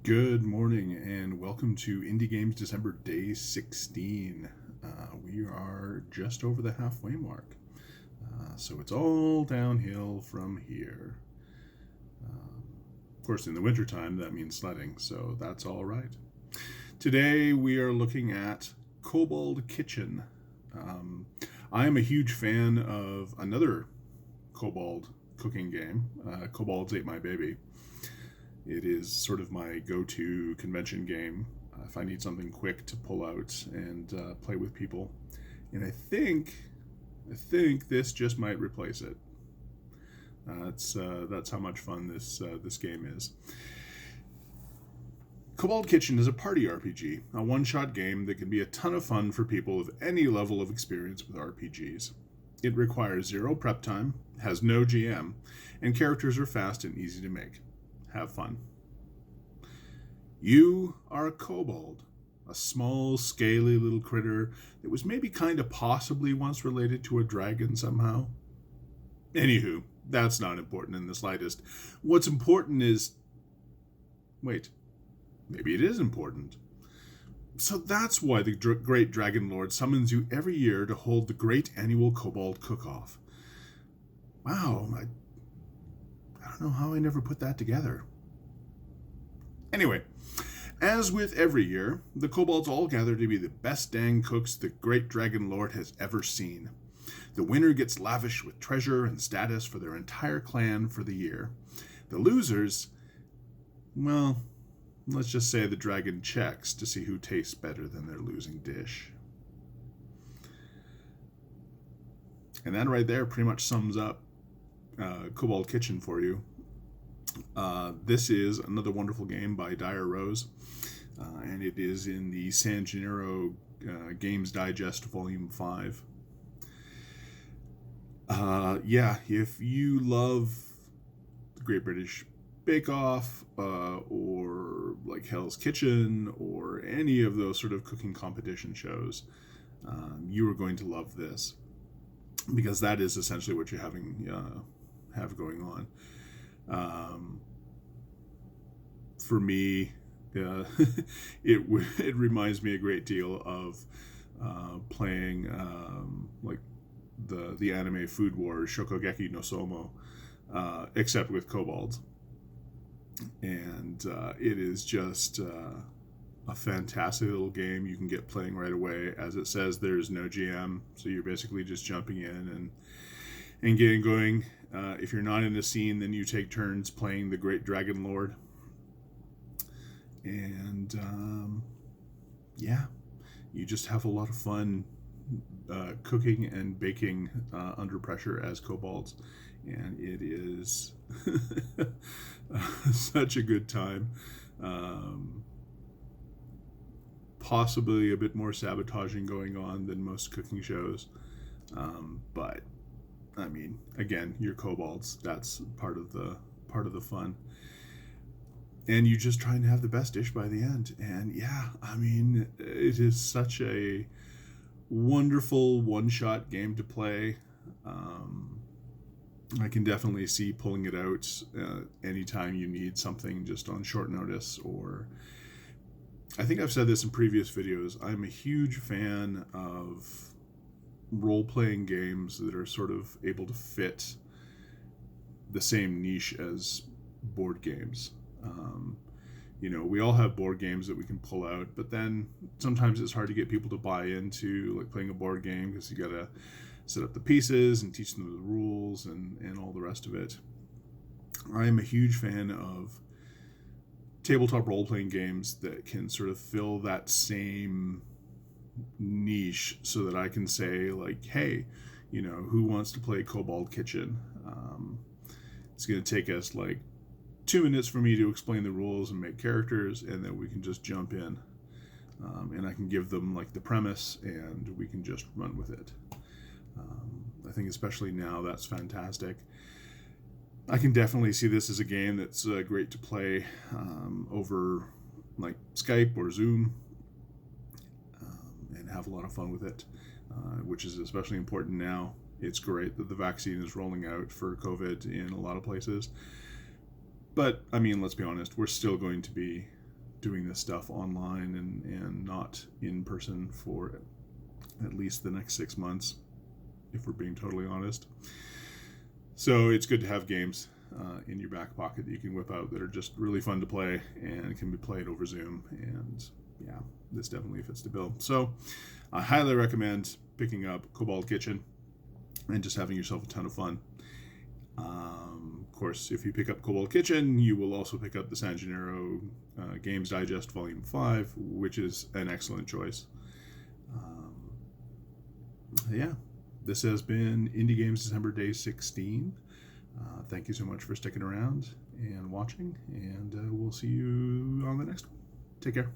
Good morning and welcome to Indie Games December Day 16. We are just over the halfway mark, so it's all downhill from here. Of course, in the wintertime, that means sledding, so that's all right. Today we are looking at Kobold Kitchen. I am a huge fan of another Kobold cooking game, Kobold's Ate My Baby. It is sort of my go-to convention game if I need something quick to pull out and play with people. And I think this just might replace it. That's how much fun this game is. Kobold Kitchen is a party RPG, a one-shot game that can be a ton of fun for people of any level of experience with RPGs. It requires zero prep time, has no GM, and characters are fast and easy to make. Have fun. You are a kobold, a small, scaly little critter that was maybe kind of possibly once related to a dragon somehow. Anywho, that's not important in the slightest. What's important is... Wait, maybe it is important. So that's why the Great Dragon Lord summons you every year to hold the great annual Kobold Cook-Off. Wow, I don't know how I never put that together. Anyway, as with every year, the kobolds all gather to be the best dang cooks the Great Dragon Lord has ever seen. The winner gets lavished with treasure and status for their entire clan for the year. The losers, well, let's just say the dragon checks to see who tastes better than their losing dish. And that right there pretty much sums up Kobold Kitchen for you. This is another wonderful game by Dire Rose, and it is in the San Gennaro Games Digest Volume 5. If you love the Great British Bake Off, or like Hell's Kitchen, or any of those sort of cooking competition shows, you are going to love this, because that is essentially what you have going on. For me, it reminds me a great deal of playing like the anime Food Wars Shokugeki no Somo, except with kobolds, and it is just a fantastic little game you can get playing right away. As it says, there's no GM, so you're basically just jumping in and getting going. If you're not in a scene, then you take turns playing the Great Dragon Lord. And you just have a lot of fun cooking and baking under pressure as kobolds. And it is such a good time. Possibly a bit more sabotaging going on than most cooking shows. But I mean, again, you're kobolds. That's part of the fun. And you just try and have the best dish by the end. And yeah, I mean, it is such a wonderful one-shot game to play. I can definitely see pulling it out anytime you need something just on short notice. Or I think I've said this in previous videos, I'm a huge fan of role-playing games that are sort of able to fit the same niche as board games. We all have board games that we can pull out, but then sometimes it's hard to get people to buy into like playing a board game because you gotta set up the pieces and teach them the rules and all the rest of it. I'm a huge fan of tabletop role-playing games that can sort of fill that same niche, so that I can say like, hey, who wants to play Kobold Kitchen? It's going to take us like 2 minutes for me to explain the rules and make characters, and then we can just jump in, and I can give them like the premise and we can just run with it. I think especially now that's fantastic. I can definitely see this as a game that's great to play over like Skype or Zoom, and have a lot of fun with it, which is especially important now. It's great that the vaccine is rolling out for COVID in a lot of places. But, I mean, let's be honest, we're still going to be doing this stuff online and not in person for at least the next 6 months, if we're being totally honest. So it's good to have games in your back pocket that you can whip out that are just really fun to play and can be played over Zoom. And yeah, this definitely fits the bill. So I highly recommend picking up Kobold Kitchen and just having yourself a ton of fun. Of course, if you pick up Kobold Kitchen, you will also pick up the San Gennaro Games Digest Volume 5, which is an excellent choice. Yeah, this has been Indie Games December Day 16. Thank you so much for sticking around and watching, and we'll see you on the next one. Take care.